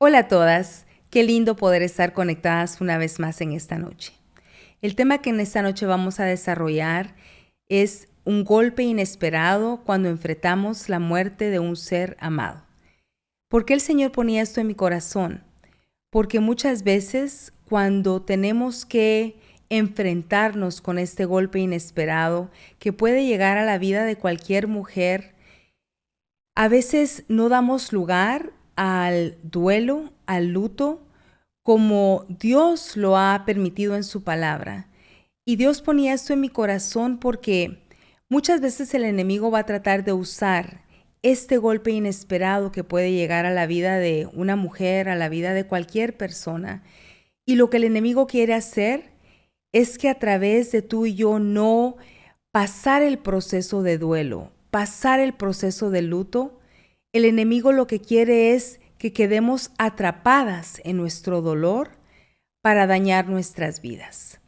Hola a todas, qué lindo poder estar conectadas una vez más en esta noche. El tema que en esta noche vamos a desarrollar es un golpe inesperado cuando enfrentamos la muerte de un ser amado. ¿Por qué el Señor ponía esto en mi corazón? Porque muchas veces cuando tenemos que enfrentarnos con este golpe inesperado que puede llegar a la vida de cualquier mujer, a veces no damos lugar al duelo, al luto, como Dios lo ha permitido en su palabra. Y Dios ponía esto en mi corazón porque muchas veces el enemigo va a tratar de usar este golpe inesperado que puede llegar a la vida de una mujer, a la vida de cualquier persona. Y lo que el enemigo quiere hacer es que a través de tú y yo no pasar el proceso de duelo, pasar el proceso de luto, el enemigo lo que quiere es que quedemos atrapadas en nuestro dolor para dañar nuestras vidas.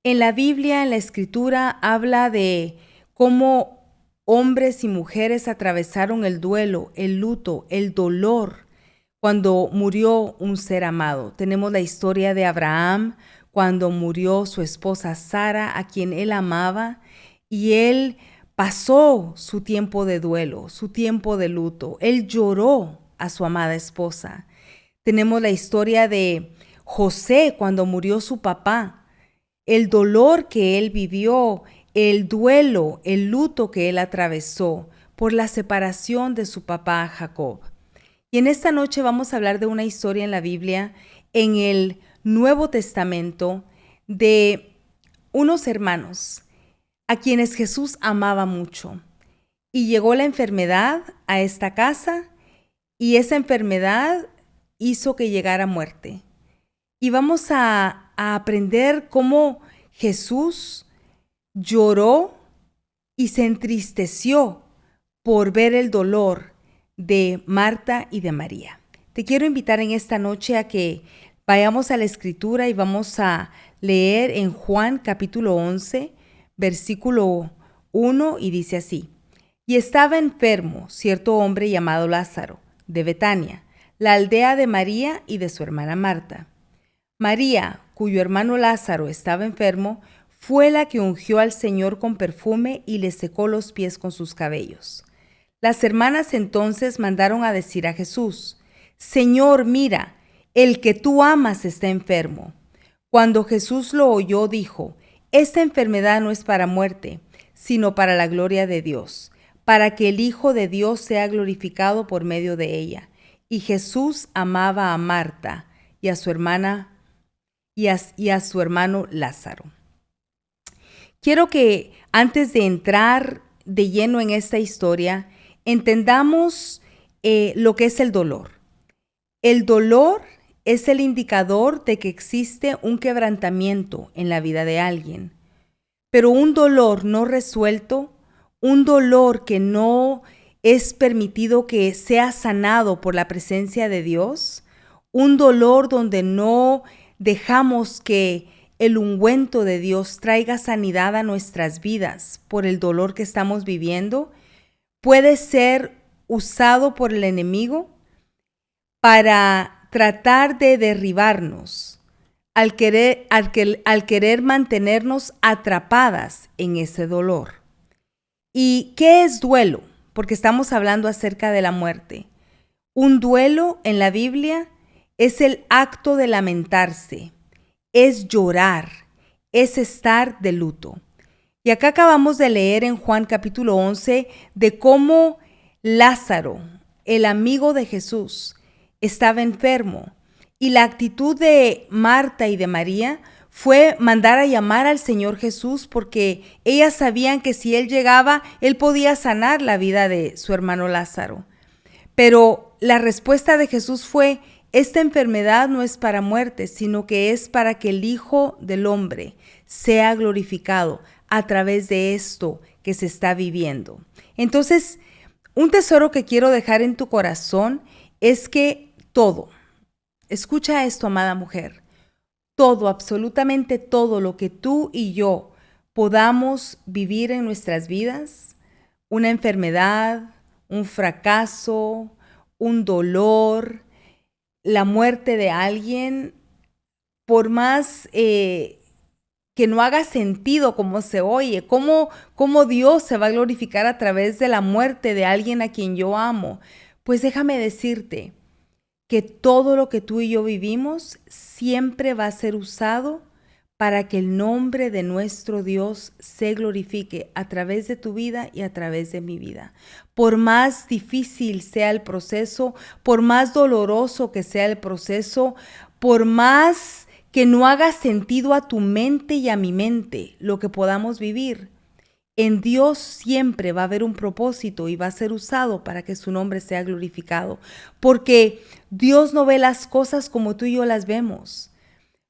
En la Biblia, en la Escritura, habla de cómo hombres y mujeres atravesaron el duelo, el luto, el dolor cuando murió un ser amado. Tenemos la historia de Abraham cuando murió su esposa Sara, a quien él amaba, y él pasó su tiempo de duelo, su tiempo de luto. Él lloró a su amada esposa. Tenemos la historia de José cuando murió su papá, el dolor que él vivió, el duelo, el luto que él atravesó por la separación de su papá Jacob. Y en esta noche vamos a hablar de una historia en la Biblia, en el Nuevo Testamento, de unos hermanos a quienes Jesús amaba mucho. Y llegó la enfermedad a esta casa y esa enfermedad hizo que llegara muerte. Y vamos a aprender cómo Jesús lloró y se entristeció por ver el dolor de Marta y de María. Te quiero invitar en esta noche a que vayamos a la Escritura y vamos a leer en Juan capítulo 11, versículo 1 y dice así: Y estaba enfermo cierto hombre llamado Lázaro, de Betania, la aldea de María y de su hermana Marta. María, cuyo hermano Lázaro estaba enfermo, fue la que ungió al Señor con perfume y le secó los pies con sus cabellos. Las hermanas entonces mandaron a decir a Jesús: Señor, mira, el que tú amas está enfermo. Cuando Jesús lo oyó, dijo: Esta enfermedad no es para muerte, sino para la gloria de Dios, para que el Hijo de Dios sea glorificado por medio de ella. Y Jesús amaba a Marta y a su hermana y a su hermano Lázaro. Quiero que antes de entrar de lleno en esta historia, entendamos lo que es el dolor. El dolor es el indicador de que existe un quebrantamiento en la vida de alguien, pero un dolor no resuelto, un dolor que no es permitido que sea sanado por la presencia de Dios, un dolor donde no dejamos que el ungüento de Dios traiga sanidad a nuestras vidas por el dolor que estamos viviendo, puede ser usado por el enemigo para tratar de derribarnos al querer mantenernos atrapadas en ese dolor. ¿Y qué es duelo? Porque estamos hablando acerca de la muerte. Un duelo en la Biblia es el acto de lamentarse, es llorar, es estar de luto. Y acá acabamos de leer en Juan capítulo 11 de cómo Lázaro, el amigo de Jesús, estaba enfermo. Y la actitud de Marta y de María fue mandar a llamar al Señor Jesús porque ellas sabían que si Él llegaba, Él podía sanar la vida de su hermano Lázaro. Pero la respuesta de Jesús fue: esta enfermedad no es para muerte, sino que es para que el Hijo del Hombre sea glorificado a través de esto que se está viviendo. Entonces, un tesoro que quiero dejar en tu corazón es que todo, escucha esto, amada mujer, todo, absolutamente todo lo que tú y yo podamos vivir en nuestras vidas, una enfermedad, un fracaso, un dolor, la muerte de alguien, por más que no haga sentido como se oye, cómo Dios se va a glorificar a través de la muerte de alguien a quien yo amo, pues déjame decirte que todo lo que tú y yo vivimos siempre va a ser usado para que el nombre de nuestro Dios se glorifique a través de tu vida y a través de mi vida. Por más difícil sea el proceso, por más doloroso que sea el proceso, por más que no haga sentido a tu mente y a mi mente lo que podamos vivir, en Dios siempre va a haber un propósito y va a ser usado para que su nombre sea glorificado, porque Dios no ve las cosas como tú y yo las vemos.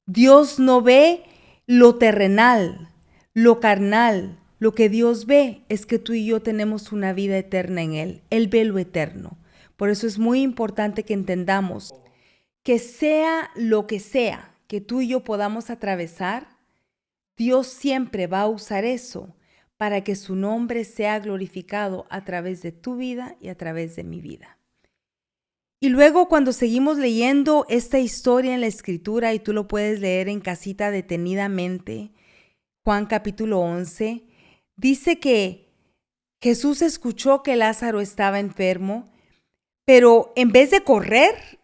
Dios no ve lo terrenal, lo carnal. Lo que Dios ve es que tú y yo tenemos una vida eterna en Él. Él ve lo eterno. Por eso es muy importante que entendamos que sea lo que sea que tú y yo podamos atravesar, Dios siempre va a usar eso para que su nombre sea glorificado a través de tu vida y a través de mi vida. Y luego cuando seguimos leyendo esta historia en la Escritura, y tú lo puedes leer en casita detenidamente, Juan capítulo 11, dice que Jesús escuchó que Lázaro estaba enfermo, pero en vez de correr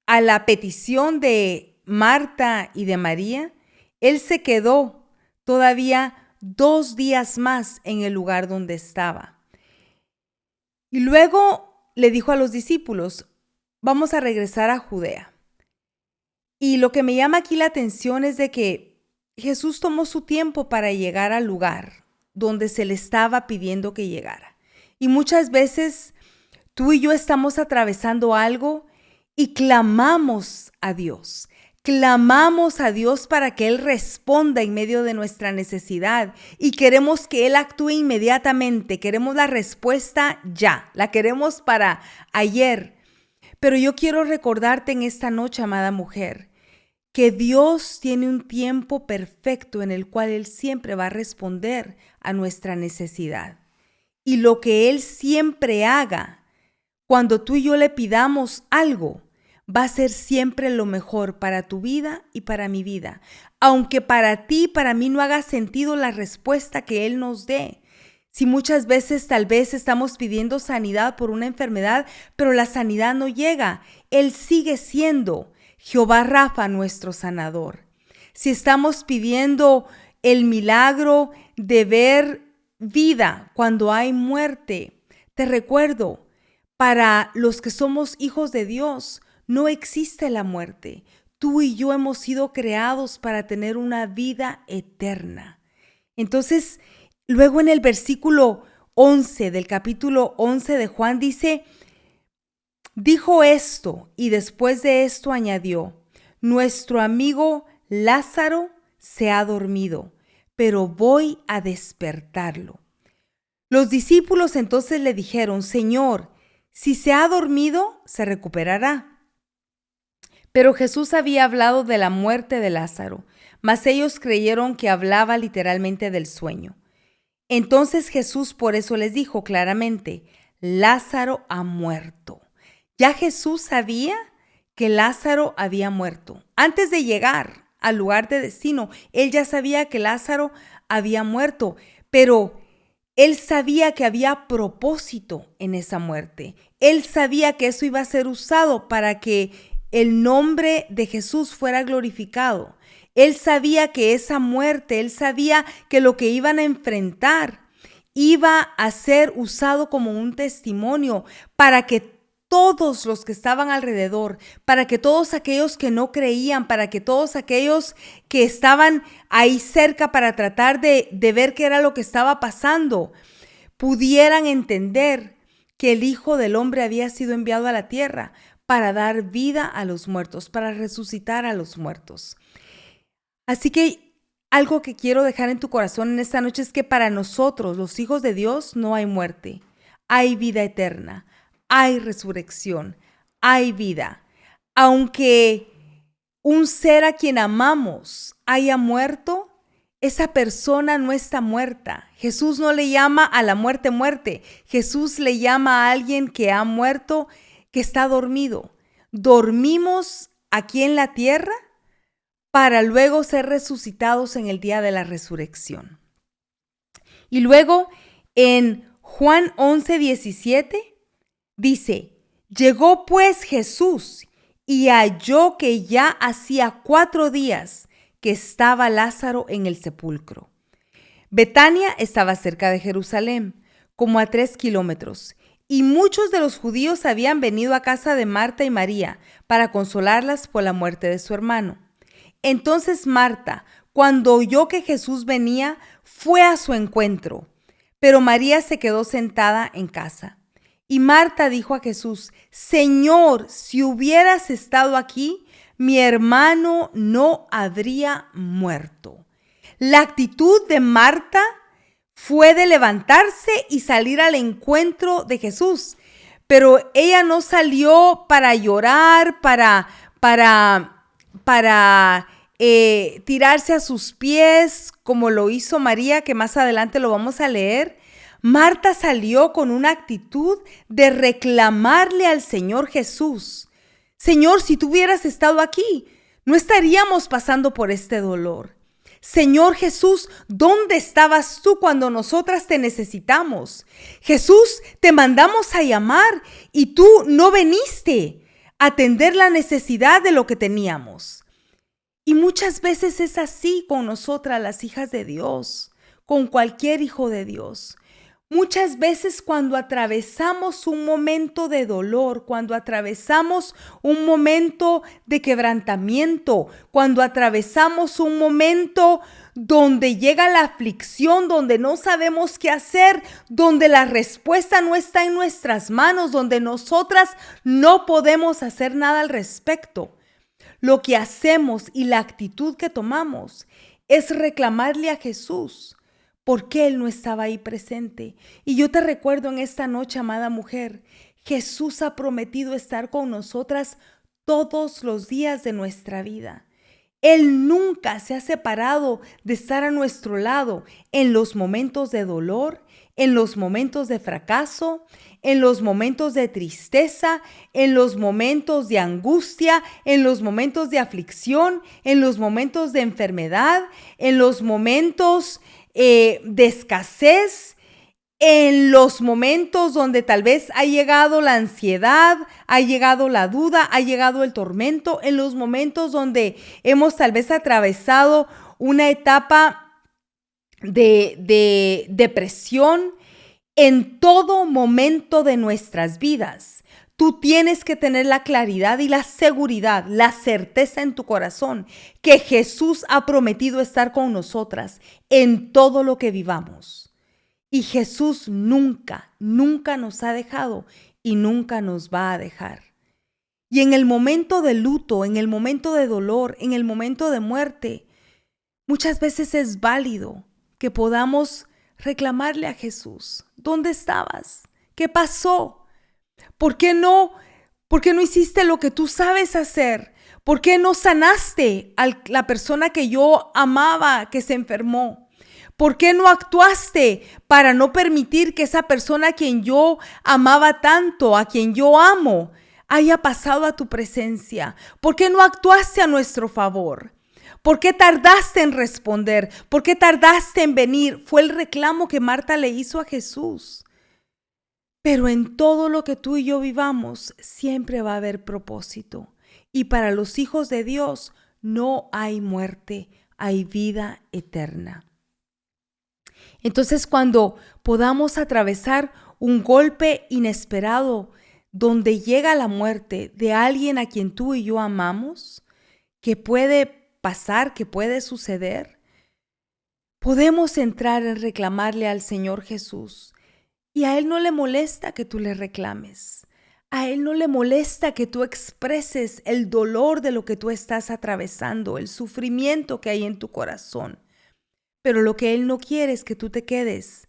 a la petición de Marta y de María, Él se quedó todavía 2 días más en el lugar donde estaba. Y luego le dijo a los discípulos, vamos a regresar a Judea. Y lo que me llama aquí la atención es de que Jesús tomó su tiempo para llegar al lugar donde se le estaba pidiendo que llegara. Y muchas veces tú y yo estamos atravesando algo y clamamos a Dios. Clamamos a Dios para que Él responda en medio de nuestra necesidad y queremos que Él actúe inmediatamente. Queremos la respuesta ya, la queremos para ayer. Pero yo quiero recordarte en esta noche, amada mujer, que Dios tiene un tiempo perfecto en el cual Él siempre va a responder a nuestra necesidad. Y lo que Él siempre haga, cuando tú y yo le pidamos algo, va a ser siempre lo mejor para tu vida y para mi vida. Aunque para ti, para mí no haga sentido la respuesta que Él nos dé. Si muchas veces tal vez estamos pidiendo sanidad por una enfermedad, pero la sanidad no llega, Él sigue siendo Jehová Rafa, nuestro sanador. Si estamos pidiendo el milagro de ver vida cuando hay muerte, te recuerdo, para los que somos hijos de Dios, no existe la muerte. Tú y yo hemos sido creados para tener una vida eterna. Entonces, luego en el versículo 11 del capítulo 11 de Juan dice, dijo esto y después de esto añadió, nuestro amigo Lázaro se ha dormido, pero voy a despertarlo. Los discípulos entonces le dijeron, Señor, si se ha dormido, se recuperará. Pero Jesús había hablado de la muerte de Lázaro, mas ellos creyeron que hablaba literalmente del sueño. Entonces Jesús por eso les dijo claramente, Lázaro ha muerto. Ya Jesús sabía que Lázaro había muerto. Antes de llegar al lugar de destino, Él ya sabía que Lázaro había muerto, pero Él sabía que había propósito en esa muerte. Él sabía que eso iba a ser usado para que el nombre de Jesús fuera glorificado. Él sabía que esa muerte, Él sabía que lo que iban a enfrentar iba a ser usado como un testimonio para que todos los que estaban alrededor, para que todos aquellos que no creían, para que todos aquellos que estaban ahí cerca para tratar de ver qué era lo que estaba pasando, pudieran entender que el Hijo del Hombre había sido enviado a la tierra para dar vida a los muertos, para resucitar a los muertos. Así que algo que quiero dejar en tu corazón en esta noche es que para nosotros, los hijos de Dios, no hay muerte, hay vida eterna, hay resurrección, hay vida. Aunque un ser a quien amamos haya muerto, esa persona no está muerta. Jesús no le llama a la muerte muerte. Jesús le llama a alguien que ha muerto, que está dormido. dormimos aquí en la tierra para luego ser resucitados en el día de la resurrección. Y luego en Juan 11:17 dice, llegó pues Jesús y halló que ya hacía 4 días que estaba Lázaro en el sepulcro. Betania estaba cerca de Jerusalén, como a 3 kilómetros, y muchos de los judíos habían venido a casa de Marta y María para consolarlas por la muerte de su hermano. Entonces Marta, cuando oyó que Jesús venía, fue a su encuentro, pero María se quedó sentada en casa. Y Marta dijo a Jesús, Señor, si hubieras estado aquí, mi hermano no habría muerto. La actitud de Marta fue de levantarse y salir al encuentro de Jesús, pero ella no salió para llorar, para tirarse a sus pies, como lo hizo María, que más adelante lo vamos a leer. Marta salió con una actitud de reclamarle al Señor Jesús. Señor, si tú hubieras estado aquí, no estaríamos pasando por este dolor. Señor Jesús, ¿dónde estabas tú cuando nosotras te necesitamos? Jesús, te mandamos a llamar y tú no viniste a atender la necesidad de lo que teníamos. Y muchas veces es así con nosotras, las hijas de Dios, con cualquier hijo de Dios. Muchas veces cuando atravesamos un momento de dolor, cuando atravesamos un momento de quebrantamiento, cuando atravesamos un momento donde llega la aflicción, donde no sabemos qué hacer, donde la respuesta no está en nuestras manos, donde nosotras no podemos hacer nada al respecto, lo que hacemos y la actitud que tomamos es reclamarle a Jesús. ¿Por qué Él no estaba ahí presente? Y yo te recuerdo en esta noche, amada mujer, Jesús ha prometido estar con nosotras todos los días de nuestra vida. Él nunca se ha separado de estar a nuestro lado en los momentos de dolor, en los momentos de fracaso, en los momentos de tristeza, en los momentos de angustia, en los momentos de aflicción, en los momentos de enfermedad, en los momentos de escasez, en los momentos donde tal vez ha llegado la ansiedad, ha llegado la duda, ha llegado el tormento, en los momentos donde hemos tal vez atravesado una etapa de depresión, en todo momento de nuestras vidas. Tú tienes que tener la claridad y la seguridad, la certeza en tu corazón que Jesús ha prometido estar con nosotras en todo lo que vivamos. Y Jesús nunca, nunca nos ha dejado y nunca nos va a dejar. Y en el momento de luto, en el momento de dolor, en el momento de muerte, muchas veces es válido que podamos reclamarle a Jesús. ¿Dónde estabas? ¿Qué pasó? ¿Por qué no hiciste lo que tú sabes hacer? ¿Por qué no sanaste a la persona que yo amaba que se enfermó? ¿Por qué no actuaste para no permitir que esa persona a quien yo amaba tanto, a quien yo amo, haya pasado a tu presencia? ¿Por qué no actuaste a nuestro favor? ¿Por qué tardaste en responder? ¿Por qué tardaste en venir? Fue el reclamo que Marta le hizo a Jesús. Pero en todo lo que tú y yo vivamos, siempre va a haber propósito. Y para los hijos de Dios no hay muerte, hay vida eterna. Entonces, cuando podamos atravesar un golpe inesperado donde llega la muerte de alguien a quien tú y yo amamos, que puede pasar, que puede suceder, podemos entrar en reclamarle al Señor Jesús. Y a Él no le molesta que tú le reclames. A Él no le molesta que tú expreses el dolor de lo que tú estás atravesando, el sufrimiento que hay en tu corazón. Pero lo que Él no quiere es que tú te quedes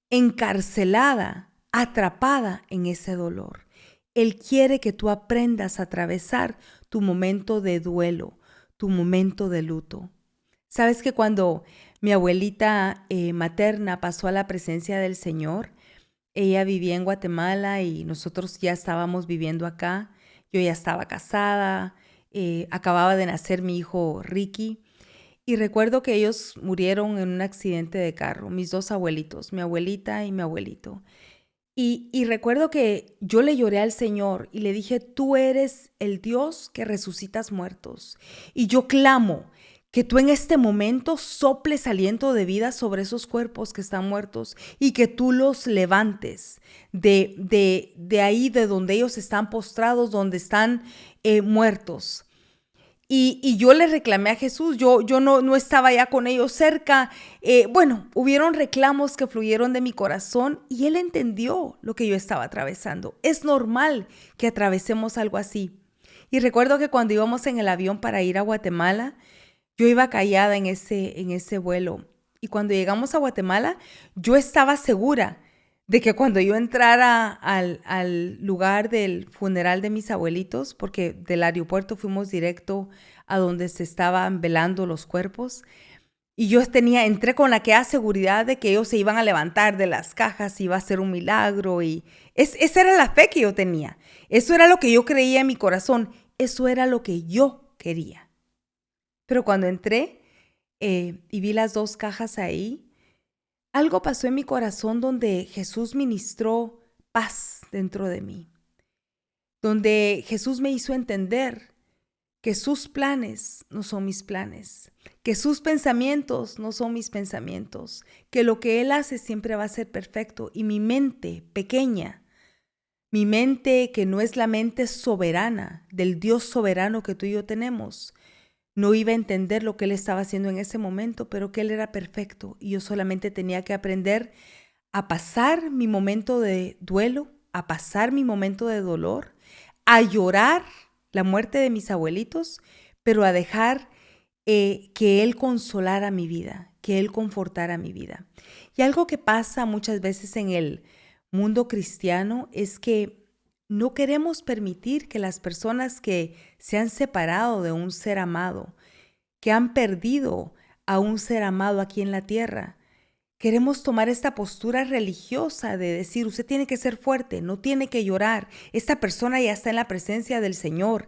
encarcelada, atrapada en ese dolor. Él quiere que tú aprendas a atravesar tu momento de duelo, tu momento de luto. ¿Sabes que cuando mi abuelita materna pasó a la presencia del Señor, ella vivía en Guatemala y nosotros ya estábamos viviendo acá. Yo ya estaba casada, acababa de nacer mi hijo Ricky. Y recuerdo que ellos murieron en un accidente de carro, mis dos abuelitos, mi abuelita y mi abuelito. Y recuerdo que yo le lloré al Señor y le dije, tú eres el Dios que resucitas muertos. Y yo clamo que tú en este momento soples aliento de vida sobre esos cuerpos que están muertos y que tú los levantes de ahí, de donde ellos están postrados, donde están muertos. Y yo le reclamé a Jesús, yo no estaba ya con ellos cerca. Hubieron reclamos que fluyeron de mi corazón y Él entendió lo que yo estaba atravesando. Es normal que atravesemos algo así. Y recuerdo que cuando íbamos en el avión para ir a Guatemala, yo iba callada en ese vuelo. Y cuando llegamos a Guatemala, yo estaba segura de que cuando yo entrara al lugar del funeral de mis abuelitos, porque del aeropuerto fuimos directo a donde se estaban velando los cuerpos, y yo entré con aquella seguridad de que ellos se iban a levantar de las cajas, iba a ser un milagro, y esa era la fe que yo tenía. Eso era lo que yo creía en mi corazón, eso era lo que yo quería. Pero cuando entré y vi las dos cajas ahí, algo pasó en mi corazón donde Jesús ministró paz dentro de mí, donde Jesús me hizo entender que sus planes no son mis planes, que sus pensamientos no son mis pensamientos, que lo que Él hace siempre va a ser perfecto y mi mente pequeña, mi mente que no es la mente soberana del Dios soberano que tú y yo tenemos, no iba a entender lo que Él estaba haciendo en ese momento, pero que Él era perfecto y yo solamente tenía que aprender a pasar mi momento de duelo, a pasar mi momento de dolor, a llorar la muerte de mis abuelitos, pero a dejar que Él consolara mi vida, que Él confortara mi vida. Y algo que pasa muchas veces en el mundo cristiano es que no queremos permitir que las personas que se han separado de un ser amado, que han perdido a un ser amado aquí en la tierra, queremos tomar esta postura religiosa de decir, usted tiene que ser fuerte, no tiene que llorar, esta persona ya está en la presencia del Señor,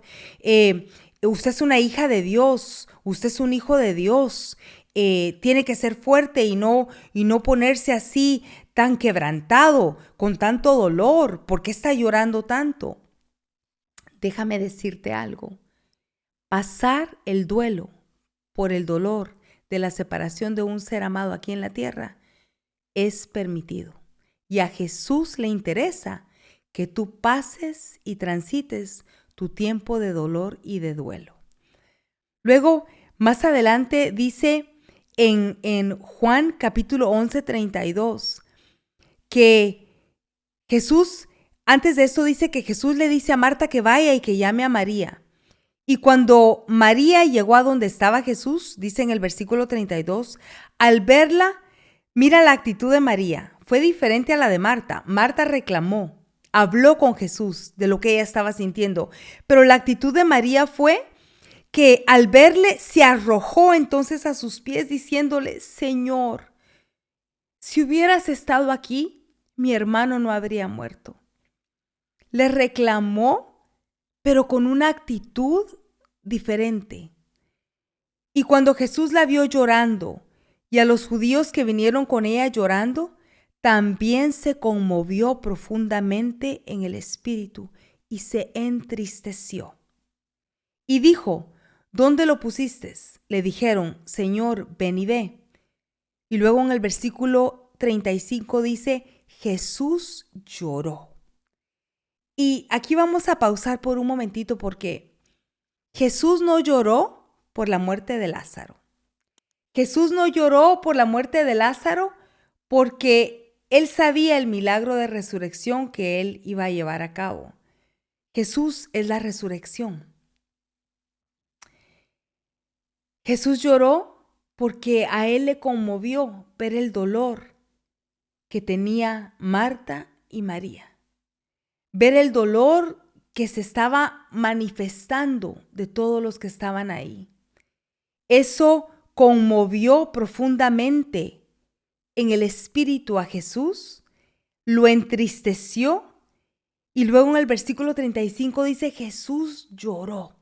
usted es una hija de Dios, usted es un hijo de Dios, tiene que ser fuerte y no ponerse así tan quebrantado, con tanto dolor. ¿Por qué está llorando tanto? Déjame decirte algo. Pasar el duelo por el dolor de la separación de un ser amado aquí en la tierra es permitido. Y a Jesús le interesa que tú pases y transites tu tiempo de dolor y de duelo. Luego, más adelante dice en Juan capítulo 11, 32, que Jesús, antes de esto dice que Jesús le dice a Marta que vaya y que llame a María. Y cuando María llegó a donde estaba Jesús, dice en el versículo 32, al verla, mira la actitud de María. Fue diferente a la de Marta. Marta reclamó, habló con Jesús de lo que ella estaba sintiendo. Pero la actitud de María fue que al verle se arrojó entonces a sus pies diciéndole, Señor, si hubieras estado aquí, mi hermano no habría muerto. Le reclamó, pero con una actitud diferente. Y cuando Jesús la vio llorando y a los judíos que vinieron con ella llorando, también se conmovió profundamente en el espíritu y se entristeció. Y dijo, ¿dónde lo pusiste? Le dijeron, Señor, ven y ve. Y luego en el versículo 35 dice, Jesús lloró. Y aquí vamos a pausar por un momentito porque Jesús no lloró por la muerte de Lázaro. Jesús no lloró por la muerte de Lázaro porque Él sabía el milagro de resurrección que Él iba a llevar a cabo. Jesús es la resurrección. Jesús lloró porque a Él le conmovió ver el dolor que tenía Marta y María. Ver el dolor que se estaba manifestando de todos los que estaban ahí. Eso conmovió profundamente en el espíritu a Jesús, lo entristeció. Y luego en el versículo 35 dice, Jesús lloró.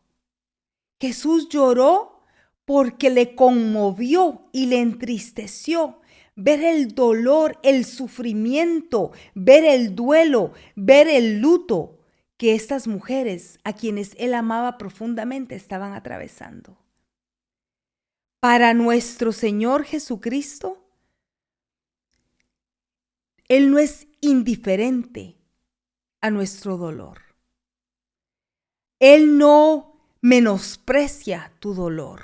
Jesús lloró porque le conmovió y le entristeció ver el dolor, el sufrimiento, ver el duelo, ver el luto que estas mujeres, a quienes él amaba profundamente, estaban atravesando. Para nuestro Señor Jesucristo, Él no es indiferente a nuestro dolor. Él no menosprecia tu dolor.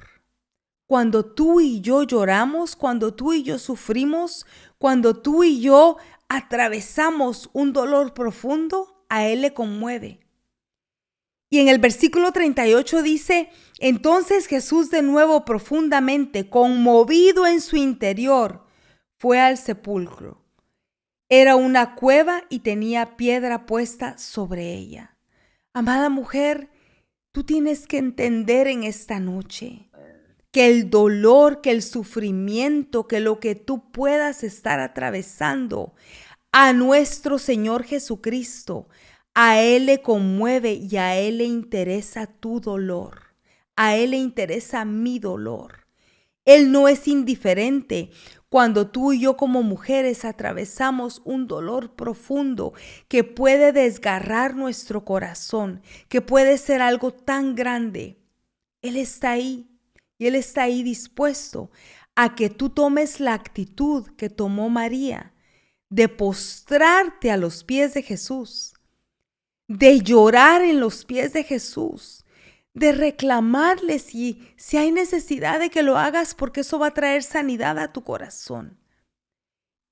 Cuando tú y yo lloramos, cuando tú y yo sufrimos, cuando tú y yo atravesamos un dolor profundo, a Él le conmueve. Y en el versículo 38 dice, entonces Jesús de nuevo profundamente, conmovido en su interior, fue al sepulcro. Era una cueva y tenía piedra puesta sobre ella. Amada mujer, tú tienes que entender en esta noche que el dolor, que el sufrimiento, que lo que tú puedas estar atravesando, a nuestro Señor Jesucristo, a Él le conmueve y a Él le interesa tu dolor. A Él le interesa mi dolor. Él no es indiferente cuando tú y yo como mujeres atravesamos un dolor profundo que puede desgarrar nuestro corazón, que puede ser algo tan grande. Él está ahí y Él está ahí dispuesto a que tú tomes la actitud que tomó María de postrarte a los pies de Jesús, de llorar en los pies de Jesús, de reclamarle si hay necesidad de que lo hagas, porque eso va a traer sanidad a tu corazón.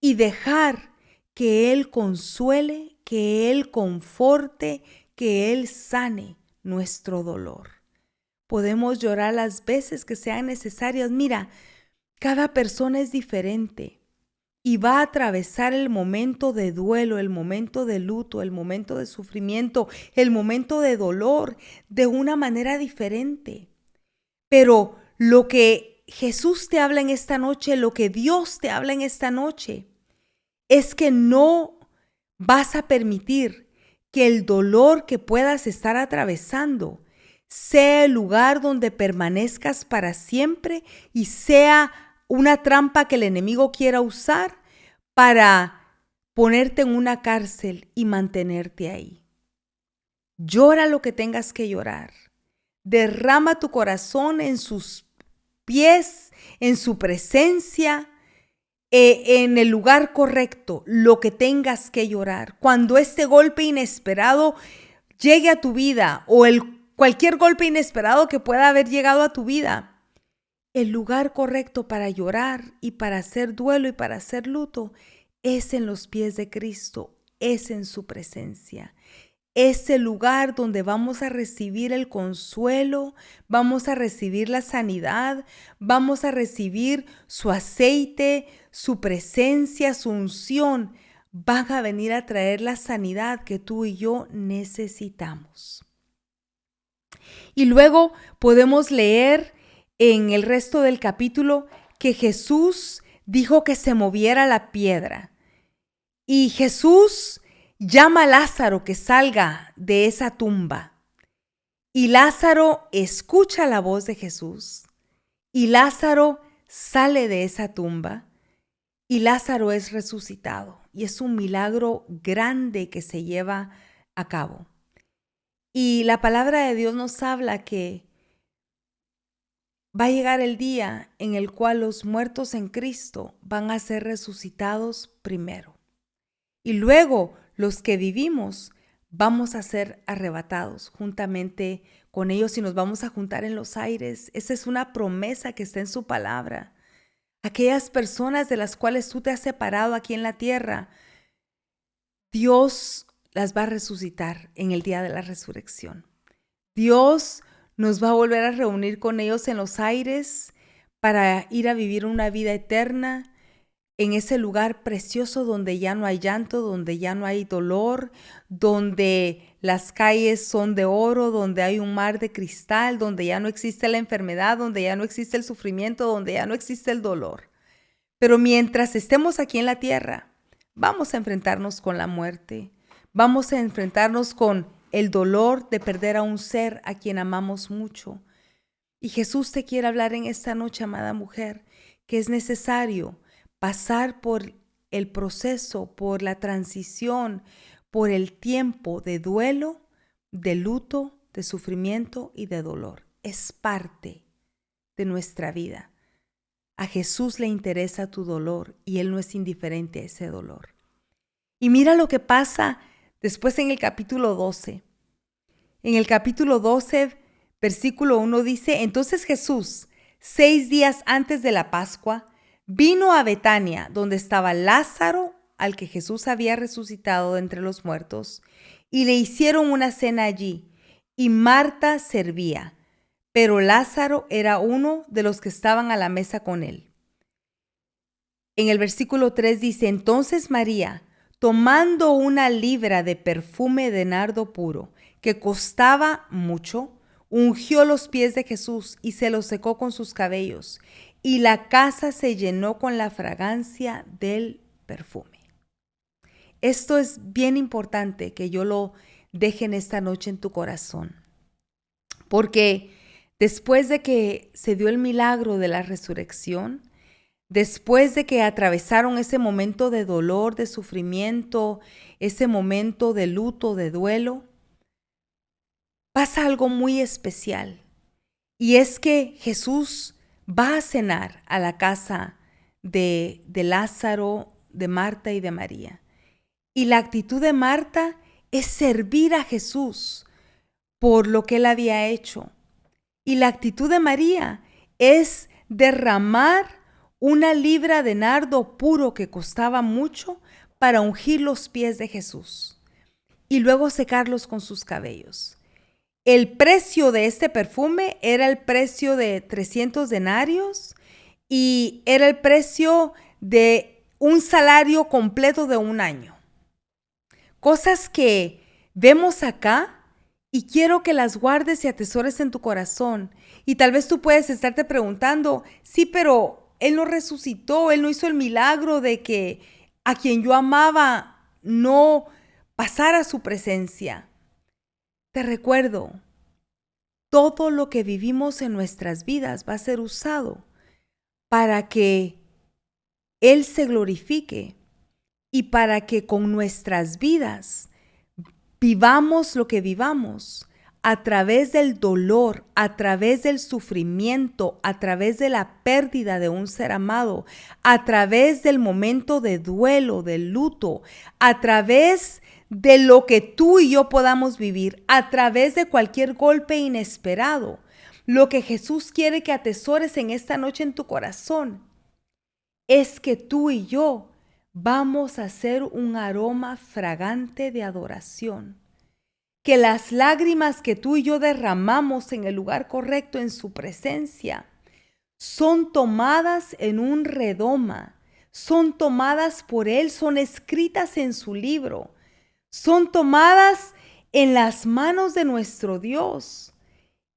Y dejar que Él consuele, que Él conforte, que Él sane nuestro dolor. Podemos llorar las veces que sean necesarias. Mira, cada persona es diferente y va a atravesar el momento de duelo, el momento de luto, el momento de sufrimiento, el momento de dolor de una manera diferente. Pero lo que Jesús te habla en esta noche, lo que Dios te habla en esta noche, es que no vas a permitir que el dolor que puedas estar atravesando sea el lugar donde permanezcas para siempre y sea una trampa que el enemigo quiera usar para ponerte en una cárcel y mantenerte ahí. Llora lo que tengas que llorar. Derrama tu corazón en sus pies, en su presencia, en el lugar correcto, lo que tengas que llorar. Cuando este golpe inesperado llegue a tu vida o cualquier golpe inesperado que pueda haber llegado a tu vida, el lugar correcto para llorar y para hacer duelo y para hacer luto es en los pies de Cristo, es en su presencia. Es el lugar donde vamos a recibir el consuelo, vamos a recibir la sanidad, vamos a recibir su aceite, su presencia, su unción. Van a venir a traer la sanidad que tú y yo necesitamos. Y luego podemos leer en el resto del capítulo que Jesús dijo que se moviera la piedra. Y Jesús llama a Lázaro que salga de esa tumba. Y Lázaro escucha la voz de Jesús. Y Lázaro sale de esa tumba. Y Lázaro es resucitado. Y es un milagro grande que se lleva a cabo. Y la palabra de Dios nos habla que va a llegar el día en el cual los muertos en Cristo van a ser resucitados primero. Y luego los que vivimos vamos a ser arrebatados juntamente con ellos y nos vamos a juntar en los aires. Esa es una promesa que está en su palabra. Aquellas personas de las cuales tú te has separado aquí en la tierra, Dios las va a resucitar en el día de la resurrección. Dios nos va a volver a reunir con ellos en los aires para ir a vivir una vida eterna en ese lugar precioso donde ya no hay llanto, donde ya no hay dolor, donde las calles son de oro, donde hay un mar de cristal, donde ya no existe la enfermedad, donde ya no existe el sufrimiento, donde ya no existe el dolor. Pero mientras estemos aquí en la tierra, vamos a enfrentarnos con la muerte. Vamos a enfrentarnos con el dolor de perder a un ser a quien amamos mucho. Y Jesús te quiere hablar en esta noche, amada mujer, que es necesario pasar por el proceso, por la transición, por el tiempo de duelo, de luto, de sufrimiento y de dolor. Es parte de nuestra vida. A Jesús le interesa tu dolor y Él no es indiferente a ese dolor. Y mira lo que pasa después en el capítulo 12. En el capítulo 12, versículo 1 dice, entonces Jesús, 6 días antes de la Pascua, vino a Betania, donde estaba Lázaro, al que Jesús había resucitado de entre los muertos, y le hicieron una cena allí, y Marta servía, pero Lázaro era uno de los que estaban a la mesa con él. En el versículo 3 dice, entonces María, tomando una libra de perfume de nardo puro, que costaba mucho, ungió los pies de Jesús y se los secó con sus cabellos, y la casa se llenó con la fragancia del perfume. Esto es bien importante que yo lo deje en esta noche en tu corazón, porque después de que se dio el milagro de la resurrección, después de que atravesaron ese momento de dolor, de sufrimiento, ese momento de luto, de duelo, pasa algo muy especial. Y es que Jesús va a cenar a la casa de Lázaro, de Marta y de María. Y la actitud de Marta es servir a Jesús por lo que él había hecho. Y la actitud de María es derramar una libra de nardo puro que costaba mucho para ungir los pies de Jesús y luego secarlos con sus cabellos. El precio de este perfume era el precio de 300 denarios y era el precio de un salario completo de un año. Cosas que vemos acá y quiero que las guardes y atesores en tu corazón. Y tal vez tú puedes estarte preguntando, sí, pero Él no resucitó, Él no hizo el milagro de que a quien yo amaba no pasara su presencia. Te recuerdo, todo lo que vivimos en nuestras vidas va a ser usado para que Él se glorifique y para que con nuestras vidas vivamos lo que vivamos a través del dolor, a través del sufrimiento, a través de la pérdida de un ser amado, a través del momento de duelo, de luto, a través de lo que tú y yo podamos vivir, a través de cualquier golpe inesperado. Lo que Jesús quiere que atesores en esta noche en tu corazón es que tú y yo vamos a ser un aroma fragante de adoración. Que las lágrimas que tú y yo derramamos en el lugar correcto en su presencia son tomadas en un redoma, son tomadas por Él, son escritas en su libro, son tomadas en las manos de nuestro Dios.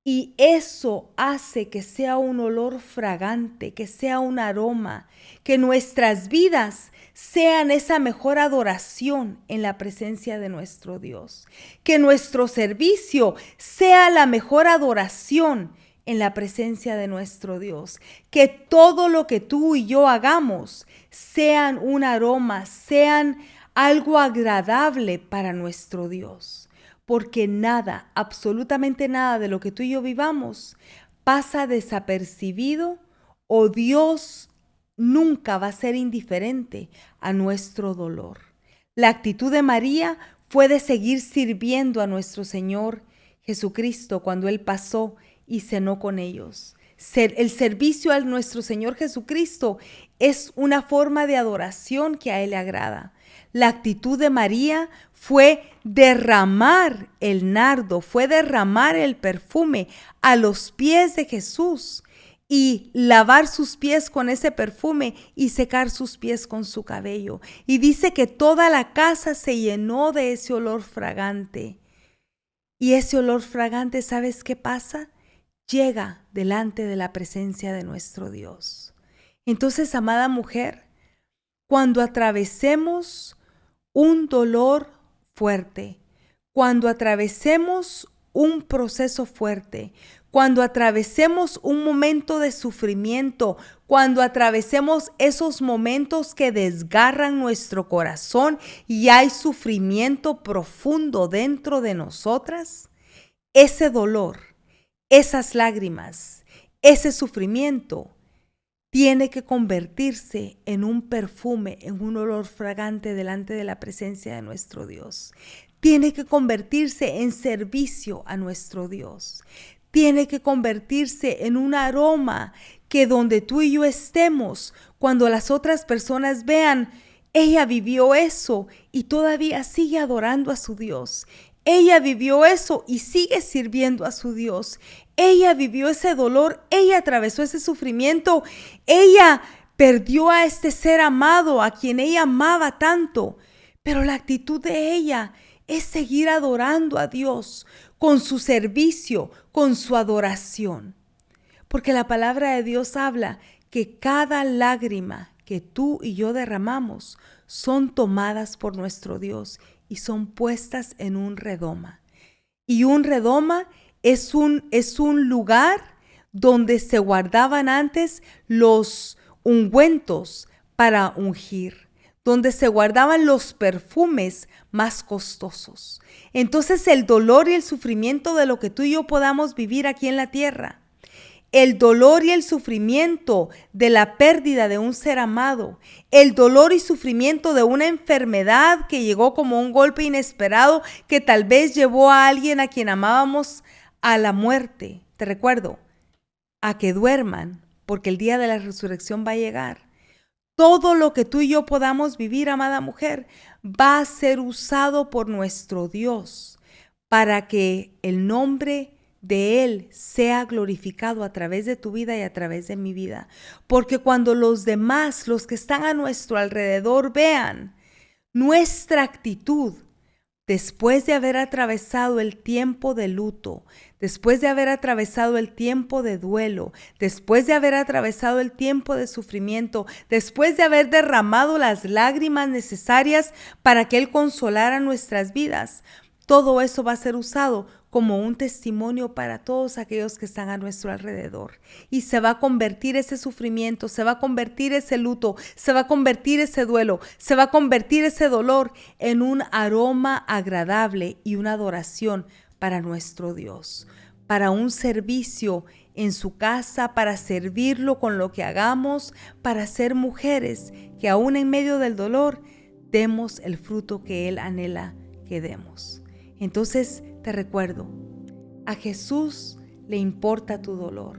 Y eso hace que sea un olor fragante, que sea un aroma, que nuestras vidas sean esa mejor adoración en la presencia de nuestro Dios. Que nuestro servicio sea la mejor adoración en la presencia de nuestro Dios. Que todo lo que tú y yo hagamos sean un aroma, sean algo agradable para nuestro Dios. Porque nada, absolutamente nada de lo que tú y yo vivamos pasa desapercibido o Dios nunca va a ser indiferente a nuestro dolor. La actitud de María fue de seguir sirviendo a nuestro Señor Jesucristo cuando Él pasó y cenó con ellos. El servicio a nuestro Señor Jesucristo es una forma de adoración que a Él le agrada. La actitud de María fue derramar el nardo, fue derramar el perfume a los pies de Jesús y lavar sus pies con ese perfume y secar sus pies con su cabello. Y dice que toda la casa se llenó de ese olor fragante. Y ese olor fragante, ¿sabes qué pasa? Llega delante de la presencia de nuestro Dios. Entonces, amada mujer, cuando atravesemos un dolor fuerte, cuando atravesemos un proceso fuerte, cuando atravesemos un momento de sufrimiento, cuando atravesemos esos momentos que desgarran nuestro corazón y hay sufrimiento profundo dentro de nosotras, ese dolor, esas lágrimas, ese sufrimiento tiene que convertirse en un perfume, en un olor fragante delante de la presencia de nuestro Dios. Tiene que convertirse en servicio a nuestro Dios. Tiene que convertirse en un aroma que donde tú y yo estemos, cuando las otras personas vean, ella vivió eso y todavía sigue adorando a su Dios. Ella vivió eso y sigue sirviendo a su Dios. Ella vivió ese dolor, ella atravesó ese sufrimiento, ella perdió a este ser amado, a quien ella amaba tanto. Pero la actitud de ella es seguir adorando a Dios con su servicio, con su adoración. Porque la palabra de Dios habla que cada lágrima que tú y yo derramamos son tomadas por nuestro Dios y son puestas en un redoma. Y un redoma es un lugar donde se guardaban antes los ungüentos para ungir, donde se guardaban los perfumes más costosos. Entonces el dolor y el sufrimiento de lo que tú y yo podamos vivir aquí en la tierra, el dolor y el sufrimiento de la pérdida de un ser amado, el dolor y sufrimiento de una enfermedad que llegó como un golpe inesperado que tal vez llevó a alguien a quien amábamos a la muerte. Te recuerdo, a que duerman, porque el día de la resurrección va a llegar. Todo lo que tú y yo podamos vivir, amada mujer, va a ser usado por nuestro Dios para que el nombre de Él sea glorificado a través de tu vida y a través de mi vida. Porque cuando los demás, los que están a nuestro alrededor, vean nuestra actitud, después de haber atravesado el tiempo de luto, después de haber atravesado el tiempo de duelo, después de haber atravesado el tiempo de sufrimiento, después de haber derramado las lágrimas necesarias para que Él consolara nuestras vidas, todo eso va a ser usado como un testimonio para todos aquellos que están a nuestro alrededor. Y se va a convertir ese sufrimiento, se va a convertir ese luto, se va a convertir ese duelo, se va a convertir ese dolor en un aroma agradable y una adoración para nuestro Dios, para un servicio en su casa, para servirlo con lo que hagamos, para ser mujeres que aún en medio del dolor demos el fruto que Él anhela que demos. Entonces te recuerdo, a Jesús le importa tu dolor,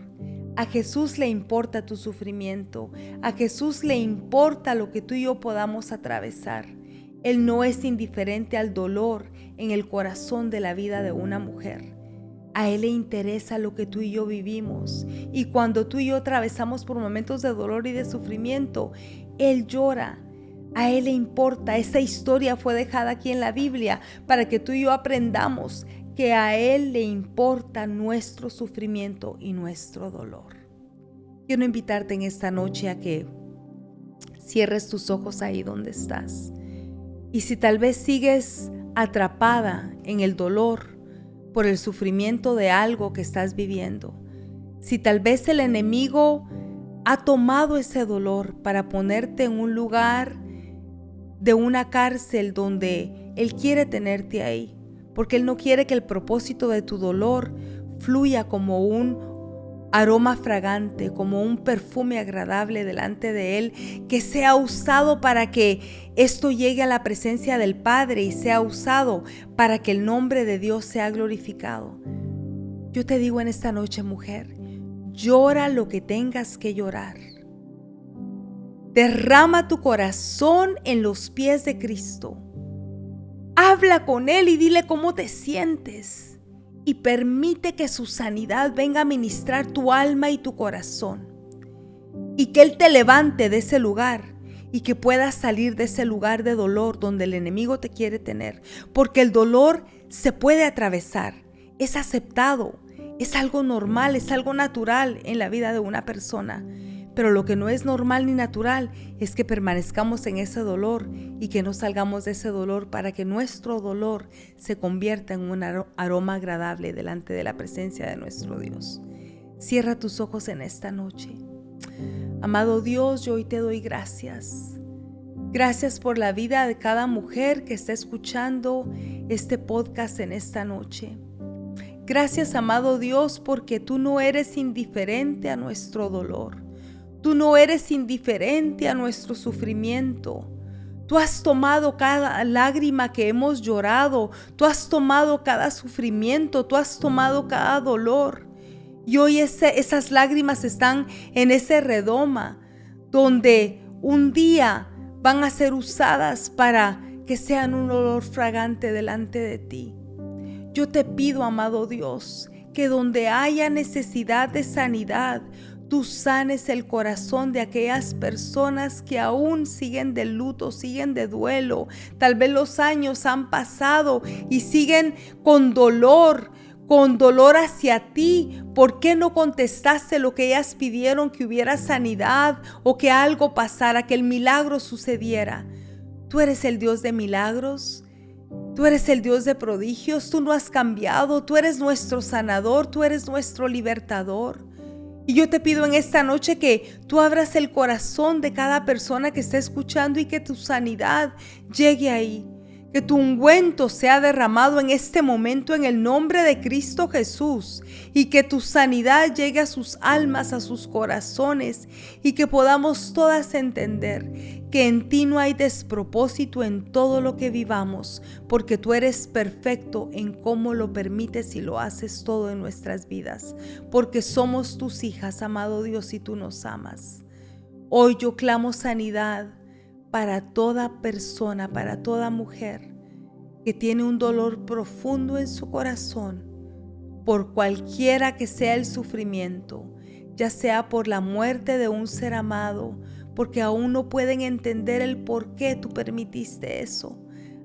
a Jesús le importa tu sufrimiento, a Jesús le importa lo que tú y yo podamos atravesar. Él no es indiferente al dolor en el corazón de la vida de una mujer. A Él le interesa lo que tú y yo vivimos. Y cuando tú y yo atravesamos por momentos de dolor y de sufrimiento, Él llora. A Él le importa. Esa historia fue dejada aquí en la Biblia para que tú y yo aprendamos que a Él le importa nuestro sufrimiento y nuestro dolor. Quiero invitarte en esta noche a que cierres tus ojos ahí donde estás. Y si tal vez sigues atrapada en el dolor por el sufrimiento de algo que estás viviendo, si tal vez el enemigo ha tomado ese dolor para ponerte en un lugar de una cárcel donde Él quiere tenerte ahí, porque Él no quiere que el propósito de tu dolor fluya como un aroma fragante, como un perfume agradable delante de Él, que sea usado para que esto llegue a la presencia del Padre y sea usado para que el nombre de Dios sea glorificado. Yo te digo en esta noche, mujer, llora lo que tengas que llorar. Derrama tu corazón en los pies de Cristo. Habla con Él y dile cómo te sientes. Y permite que su sanidad venga a ministrar tu alma y tu corazón. Y que Él te levante de ese lugar y que puedas salir de ese lugar de dolor donde el enemigo te quiere tener. Porque el dolor se puede atravesar, es aceptado, es algo normal, es algo natural en la vida de una persona. Pero lo que no es normal ni natural es que permanezcamos en ese dolor y que no salgamos de ese dolor para que nuestro dolor se convierta en un aroma agradable delante de la presencia de nuestro Dios. Cierra tus ojos en esta noche. Amado Dios, yo hoy te doy gracias. Gracias por la vida de cada mujer que está escuchando este podcast en esta noche. Gracias, amado Dios, porque tú no eres indiferente a nuestro dolor. Tú no eres indiferente a nuestro sufrimiento. Tú has tomado cada lágrima que hemos llorado. Tú has tomado cada sufrimiento. Tú has tomado cada dolor. Y hoy esas lágrimas están en ese redoma donde un día van a ser usadas para que sean un olor fragante delante de ti. Yo te pido, amado Dios, que donde haya necesidad de sanidad, tú sanes el corazón de aquellas personas que aún siguen de luto, siguen de duelo. Tal vez los años han pasado y siguen con dolor hacia ti. ¿Por qué no contestaste lo que ellas pidieron, que hubiera sanidad o que algo pasara, que el milagro sucediera? Tú eres el Dios de milagros. Tú eres el Dios de prodigios. Tú no has cambiado. Tú eres nuestro sanador. Tú eres nuestro libertador. Y yo te pido en esta noche que tú abras el corazón de cada persona que está escuchando y que tu sanidad llegue ahí. Que tu ungüento sea derramado en este momento en el nombre de Cristo Jesús y que tu sanidad llegue a sus almas, a sus corazones y que podamos todas entender que en ti no hay despropósito en todo lo que vivamos, porque tú eres perfecto en cómo lo permites y lo haces todo en nuestras vidas, porque somos tus hijas, amado Dios, y tú nos amas. Hoy yo clamo sanidad para toda persona, para toda mujer que tiene un dolor profundo en su corazón, por cualquiera que sea el sufrimiento, ya sea por la muerte de un ser amado, porque aún no pueden entender el por qué tú permitiste eso.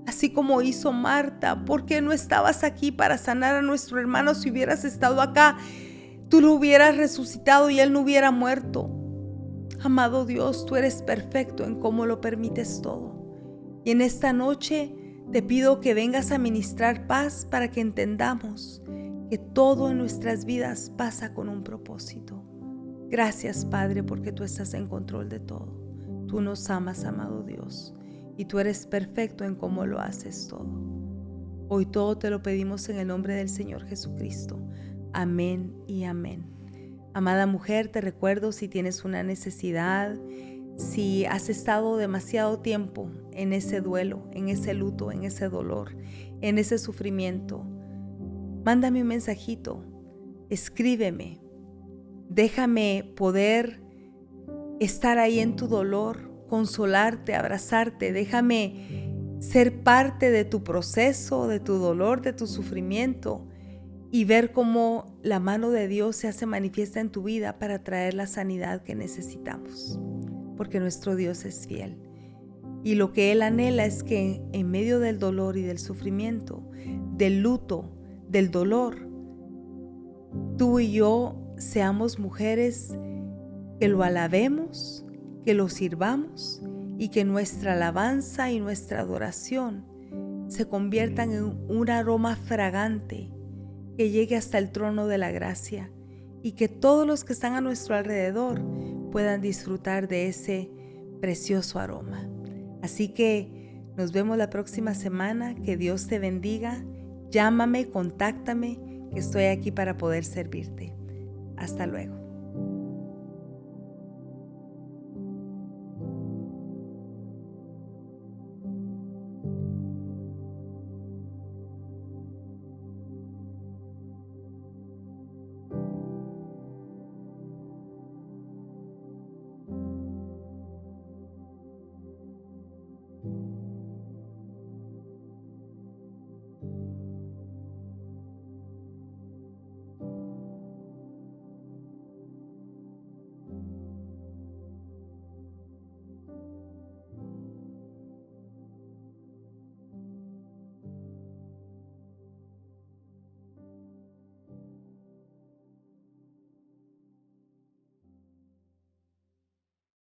Así como hizo Marta, ¿por qué no estabas aquí para sanar a nuestro hermano? Si hubieras estado acá, tú lo hubieras resucitado y él no hubiera muerto. Amado Dios, tú eres perfecto en cómo lo permites todo. Y en esta noche te pido que vengas a ministrar paz para que entendamos que todo en nuestras vidas pasa con un propósito. Gracias, Padre, porque tú estás en control de todo. Tú nos amas, amado Dios, y tú eres perfecto en cómo lo haces todo. Hoy todo te lo pedimos en el nombre del Señor Jesucristo. Amén y amén. Amada mujer, te recuerdo, si tienes una necesidad, si has estado demasiado tiempo en ese duelo, en ese luto, en ese dolor, en ese sufrimiento, mándame un mensajito, escríbeme, déjame poder estar ahí en tu dolor, consolarte, abrazarte, déjame ser parte de tu proceso, de tu dolor, de tu sufrimiento, y ver cómo la mano de Dios se hace manifiesta en tu vida para traer la sanidad que necesitamos, porque nuestro Dios es fiel. Y lo que Él anhela es que en medio del dolor y del sufrimiento, del luto, del dolor, tú y yo seamos mujeres que lo alabemos, que lo sirvamos y que nuestra alabanza y nuestra adoración se conviertan en un aroma fragante que llegue hasta el trono de la gracia y que todos los que están a nuestro alrededor puedan disfrutar de ese precioso aroma. Así que nos vemos la próxima semana. Que Dios te bendiga. Llámame, contáctame, que estoy aquí para poder servirte. Hasta luego.